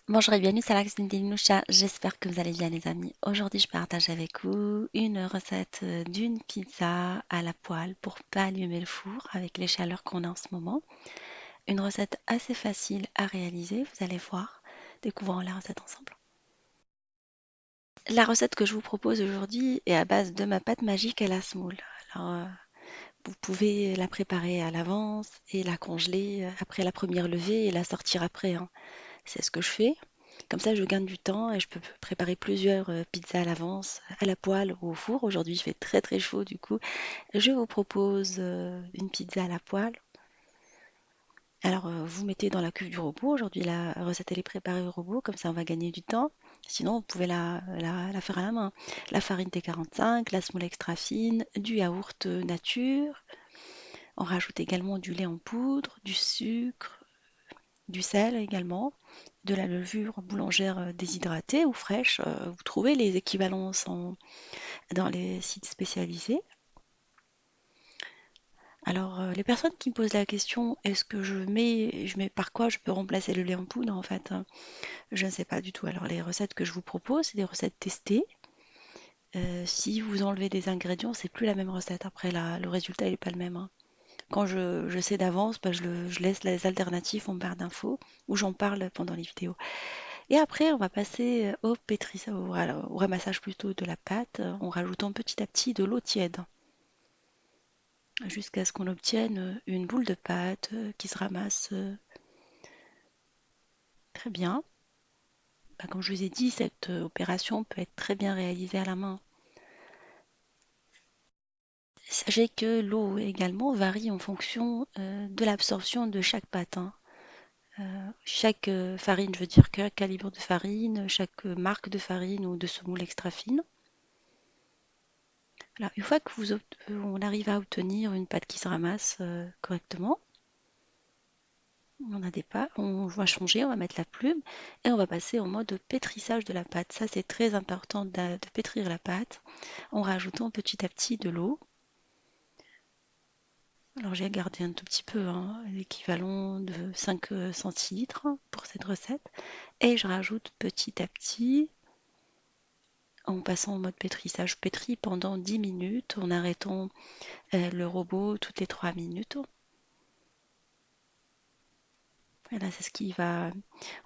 Bonjour et bienvenue sur la cuisine d'Inusha. J'espère que vous allez bien les amis. Aujourd'hui je partage avec vous une recette d'une pizza à la poêle pour pas allumer le four avec les chaleurs qu'on a en ce moment. Une recette assez facile à réaliser, vous allez voir. Découvrons la recette ensemble. La recette que je vous propose aujourd'hui est à base de ma pâte magique à la semoule. Alors, vous pouvez la préparer à l'avance et la congeler après la première levée et la sortir après, hein. C'est ce que je fais. Comme ça, je gagne du temps et je peux préparer plusieurs pizzas à l'avance, à la poêle ou au four. Aujourd'hui, il fait très très chaud, du coup, je vous propose une pizza à la poêle. Alors, vous mettez dans la cuve du robot. Aujourd'hui, la recette elle est préparée au robot, comme ça, on va gagner du temps. Sinon, vous pouvez la faire à la main. La farine T45, la semoule extra fine, du yaourt nature. On rajoute également du lait en poudre, du sucre, du sel également, de la levure boulangère déshydratée ou fraîche. Vous trouvez les équivalences dans les sites spécialisés. Alors, les personnes qui me posent la question, est-ce que je mets par quoi je peux remplacer le lait en poudre en fait, je ne sais pas du tout. Alors, les recettes que je vous propose, c'est des recettes testées. Si vous enlevez des ingrédients, c'est plus la même recette. Après, le résultat n'est pas le même, hein. Quand je sais d'avance, bah, je laisse les alternatives en barre d'infos ou j'en parle pendant les vidéos. Et après, on va passer au pétrissage, au ramassage plutôt de la pâte, en rajoutant petit à petit de l'eau tiède, jusqu'à ce qu'on obtienne une boule de pâte qui se ramasse très bien. Bah, comme je vous ai dit, cette opération peut être très bien réalisée à la main. Sachez que l'eau également varie en fonction de l'absorption de chaque pâte, hein. Chaque farine, je veux dire que calibre de farine, chaque marque de farine ou de semoule extra fine. Alors, une fois que on arrive à obtenir une pâte qui se ramasse correctement, on a des pâtes, on va changer, on va mettre la plume et on va passer au mode pétrissage de la pâte. Ça, c'est très important de pétrir la pâte en rajoutant petit à petit de l'eau. Alors, j'ai gardé un tout petit peu, hein, l'équivalent de 5 centilitres pour cette recette. Et je rajoute petit à petit en passant au mode pétrissage. Je pétris pendant 10 minutes en arrêtant le robot toutes les 3 minutes. Voilà, c'est ce qui va.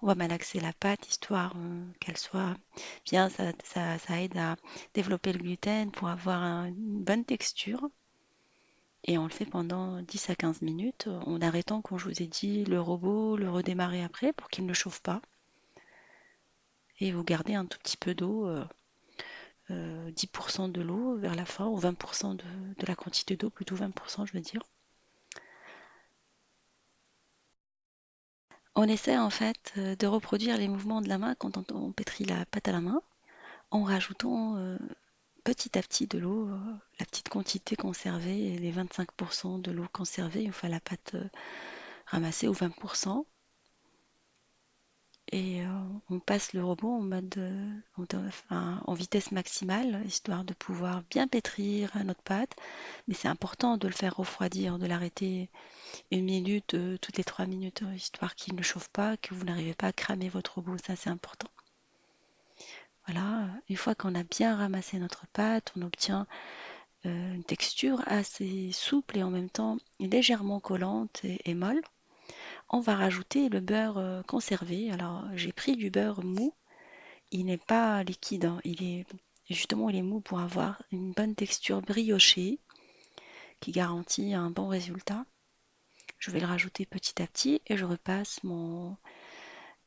On va malaxer la pâte histoire qu'elle soit bien. Ça aide à développer le gluten pour avoir une bonne texture. Et on le fait pendant 10 à 15 minutes en arrêtant, comme je vous ai dit, le robot, le redémarrer après pour qu'il ne chauffe pas. Et vous gardez un tout petit peu d'eau, 10% de l'eau vers la fin, ou 20% de la quantité d'eau, plutôt 20% je veux dire. On essaie en fait de reproduire les mouvements de la main quand on pétrit la pâte à la main en rajoutant petit à petit de l'eau, la petite quantité conservée, les 25% de l'eau conservée, enfin la pâte ramassée ou 20%. Et on passe le robot en mode enfin, en vitesse maximale, histoire de pouvoir bien pétrir notre pâte. Mais c'est important de le faire refroidir, de l'arrêter une minute, toutes les 3 minutes, histoire qu'il ne chauffe pas, que vous n'arrivez pas à cramer votre robot. Ça, c'est important. Voilà, une fois qu'on a bien ramassé notre pâte, on obtient une texture assez souple et en même temps légèrement collante et molle. On va rajouter le beurre conservé. Alors j'ai pris du beurre mou. Il n'est pas liquide, hein. Il est mou pour avoir une bonne texture briochée qui garantit un bon résultat. Je vais le rajouter petit à petit et je repasse mon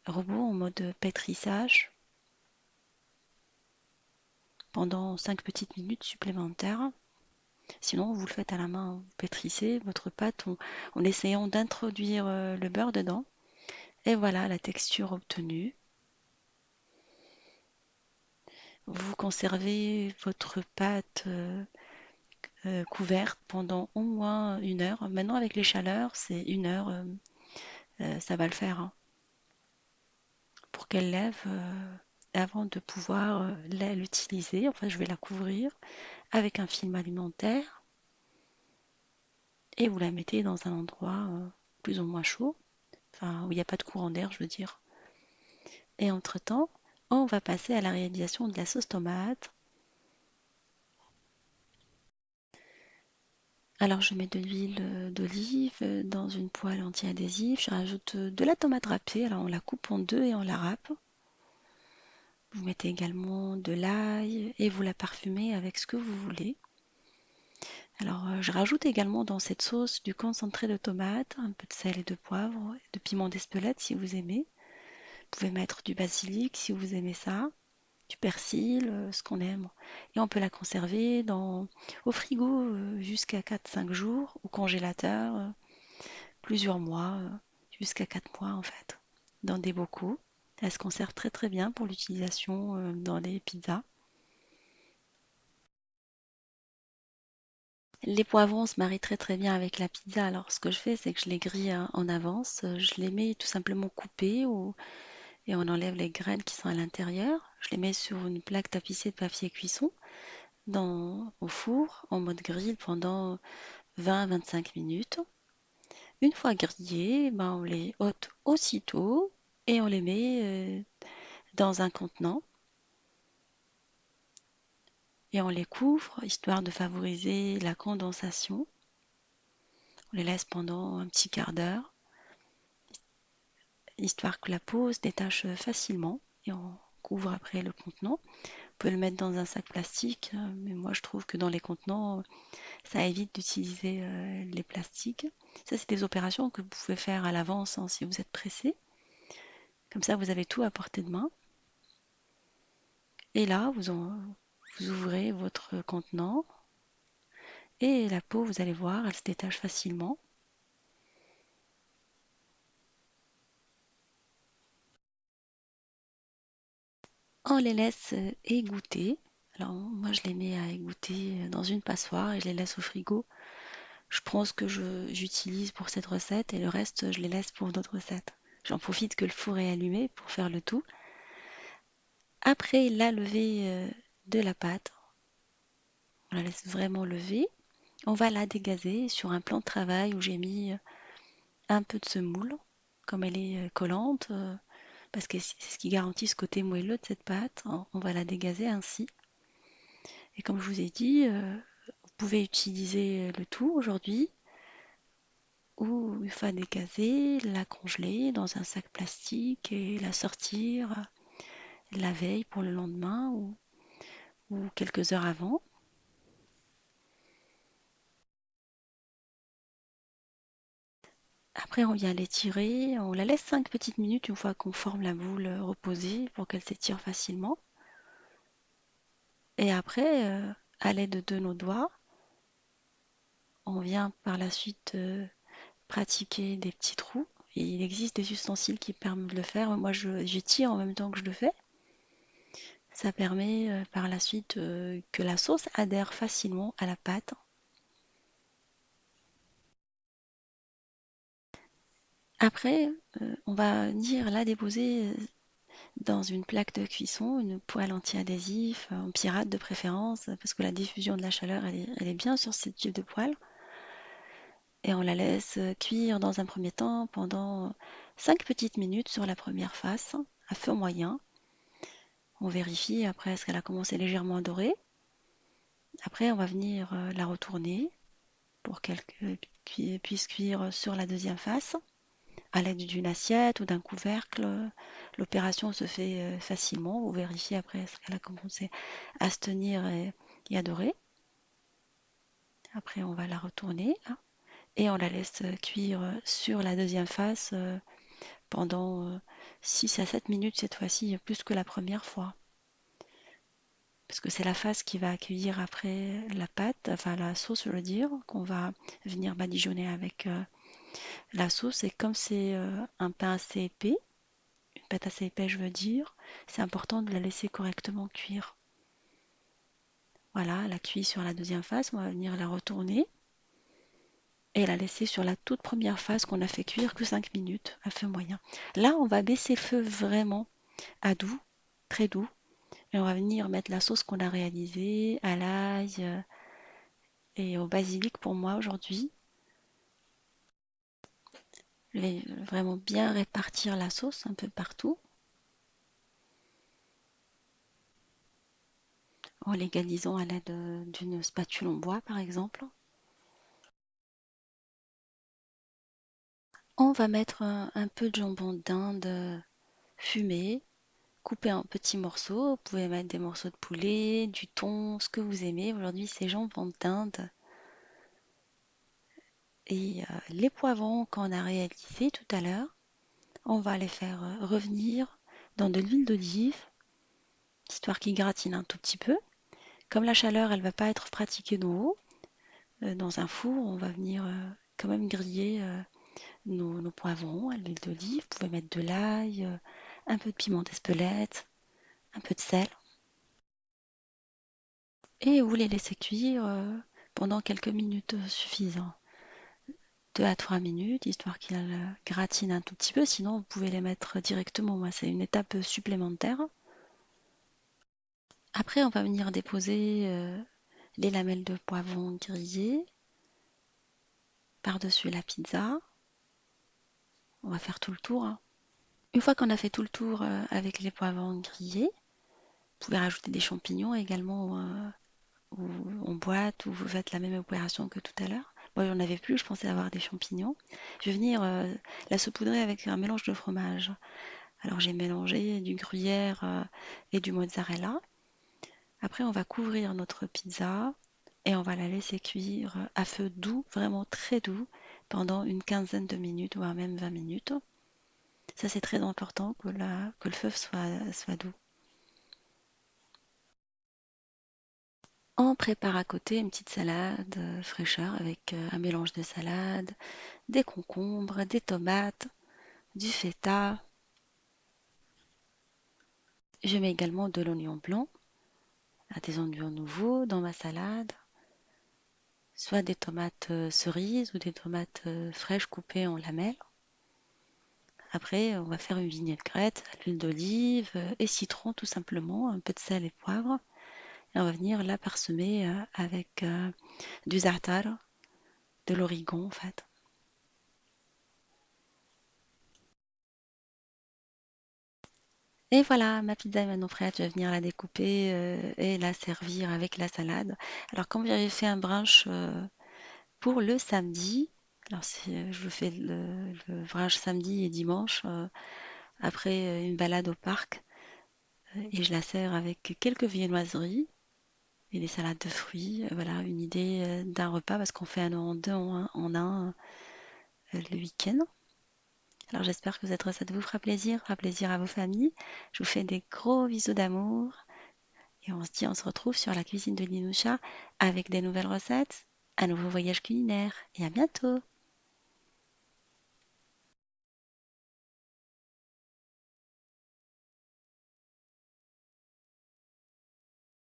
robot en mode pétrissage pendant 5 petites minutes supplémentaires. Sinon, vous le faites à la main, vous pétrissez votre pâte en essayant d'introduire le beurre dedans. Et voilà la texture obtenue. Vous conservez votre pâte couverte pendant au moins 1 heure. Maintenant, avec les chaleurs, c'est 1 heure, ça va le faire, hein, pour qu'elle lève avant de pouvoir l'utiliser. Enfin, je vais la couvrir avec un film alimentaire et vous la mettez dans un endroit plus ou moins chaud, enfin où il n'y a pas de courant d'air, je veux dire. Et entre-temps, on va passer à la réalisation de la sauce tomate. Alors je mets de l'huile d'olive dans une poêle anti-adhésive. Je rajoute de la tomate râpée. Alors on la coupe en deux et on la râpe. Vous mettez également de l'ail et vous la parfumez avec ce que vous voulez. Alors je rajoute également dans cette sauce du concentré de tomate, un peu de sel et de poivre, de piment d'Espelette si vous aimez. Vous pouvez mettre du basilic si vous aimez ça, du persil, ce qu'on aime. Et on peut la conserver au frigo jusqu'à 4-5 jours, au congélateur plusieurs mois, jusqu'à 4 mois en fait, dans des bocaux. Elle se conserve très très bien pour l'utilisation dans les pizzas. Les poivrons se marient très très bien avec la pizza. Alors ce que je fais, c'est que je les grille en avance. Je les mets tout simplement coupés et on enlève les graines qui sont à l'intérieur. Je les mets sur une plaque tapissée de papier cuisson au four en mode grill pendant 20-25 minutes. Une fois grillés, ben, on les ôte aussitôt et on les met dans un contenant et on les couvre histoire de favoriser la condensation. On les laisse pendant un petit quart d'heure, histoire que la peau se détache facilement et on couvre après le contenant. On peut le mettre dans un sac plastique, mais moi je trouve que dans les contenants, ça évite d'utiliser les plastiques. Ça, c'est des opérations que vous pouvez faire à l'avance hein, si vous êtes pressé. Comme ça, vous avez tout à portée de main. Et là, vous ouvrez votre contenant et la peau, vous allez voir, elle se détache facilement. On les laisse égoutter. Alors moi je les mets à égoutter dans une passoire et je les laisse au frigo. Je prends ce que j'utilise pour cette recette et le reste je les laisse pour d'autres recettes. J'en profite que le four est allumé pour faire le tout. Après la levée de la pâte, on la laisse vraiment lever. On va la dégazer sur un plan de travail où j'ai mis un peu de semoule, comme elle est collante, parce que c'est ce qui garantit ce côté moelleux de cette pâte. On va la dégazer ainsi. Et comme je vous ai dit, vous pouvez utiliser le tout aujourd'hui ou une fois dégasée, la congeler dans un sac plastique et la sortir la veille pour le lendemain ou quelques heures avant. Après, on vient l'étirer, on la laisse 5 petites minutes une fois qu'on forme la boule reposée pour qu'elle s'étire facilement. Et après, à l'aide de nos doigts, on vient par la suite pratiquer des petits trous. Et il existe des ustensiles qui permettent de le faire. Moi, j'étire en même temps que je le fais. Ça permet par la suite que la sauce adhère facilement à la pâte. Après, on va venir la déposer dans une plaque de cuisson, une poêle anti-adhésif, en pirate de préférence, parce que la diffusion de la chaleur, elle est bien sur ce type de poêle. Et on la laisse cuire dans un premier temps pendant 5 petites minutes sur la première face, à feu moyen. On vérifie après est-ce qu'elle a commencé légèrement à dorer. Après, on va venir la retourner pour qu'elle puisse cuire sur la deuxième face à l'aide d'une assiette ou d'un couvercle. L'opération se fait facilement. Vous vérifiez après est-ce qu'elle a commencé à se tenir et à dorer. Après, on va la retourner hein, et on la laisse cuire sur la deuxième face pendant 6 à 7 minutes cette fois-ci, plus que la première fois. Parce que c'est la face qui va accueillir après la pâte, enfin la sauce, je veux dire, qu'on va venir badigeonner avec la sauce. Et comme c'est un pain assez épais, une pâte assez épais, je veux dire, c'est important de la laisser correctement cuire. Voilà, elle a cuit sur la deuxième face, on va venir la retourner et la laisser sur la toute première face qu'on a fait cuire que 5 minutes à feu moyen. Là, on va baisser le feu vraiment à doux, très doux, et on va venir mettre la sauce qu'on a réalisée à l'ail et au basilic pour moi aujourd'hui. Je vais vraiment bien répartir la sauce un peu partout. en l'égalisant à l'aide d'une spatule en bois, par exemple. On va mettre un peu de jambon d'Inde fumé, coupé en petits morceaux. Vous pouvez mettre des morceaux de poulet, du thon, ce que vous aimez. Aujourd'hui, c'est jambon d'Inde. Et les poivrons qu'on a réalisés tout à l'heure, on va les faire revenir dans de l'huile d'olive, histoire qu'ils gratinent un tout petit peu. Comme la chaleur, elle va pas être pratiquée d'en haut, dans un four, on va venir quand même griller nos poivrons à l'huile d'olive. Vous pouvez mettre de l'ail, un peu de piment d'Espelette, un peu de sel. Et vous les laissez cuire pendant quelques minutes suffisant. 2 à 3 minutes, histoire qu'ils gratinent un tout petit peu. Sinon, vous pouvez les mettre directement. Moi, c'est une étape supplémentaire. Après, on va venir déposer les lamelles de poivron grillées par-dessus la pizza. On va faire tout le tour, hein. Une fois qu'on a fait tout le tour avec les poivrons grillés, vous pouvez rajouter des champignons également ou en boîte, ou vous faites la même opération que tout à l'heure. Moi, j'en avais plus, je pensais avoir des champignons. Je vais venir la saupoudrer avec un mélange de fromage. Alors, j'ai mélangé du gruyère et du mozzarella. Après, on va couvrir notre pizza et on va la laisser cuire à feu doux, vraiment très doux, pendant une quinzaine de minutes, voire même 20 minutes. Ça, c'est très important que le feu soit doux. On prépare à côté une petite salade fraîcheur avec un mélange de salade, des concombres, des tomates, du feta. Je mets également de l'oignon blanc, à des oignons nouveaux dans ma salade, soit des tomates cerises ou des tomates fraîches coupées en lamelles. Après, on va faire une vinaigrette à l'huile d'olive et citron tout simplement, un peu de sel et poivre. Et on va venir la parsemer avec du za'atar, de l'origan en fait. Et voilà, ma pizza est maintenant prête. Je vais venir la découper et la servir avec la salade. Alors, comme j'avais fait un brunch pour le samedi, alors je fais le brunch samedi et dimanche après une balade au parc et je la sers avec quelques viennoiseries et des salades de fruits. Voilà, une idée d'un repas parce qu'on fait un en deux en un le week-end. Alors, j'espère que cette recette vous fera plaisir à vos familles. Je vous fais des gros bisous d'amour. Et on se dit, on se retrouve sur la cuisine de Linoucha avec des nouvelles recettes, un nouveau voyage culinaire. Et à bientôt!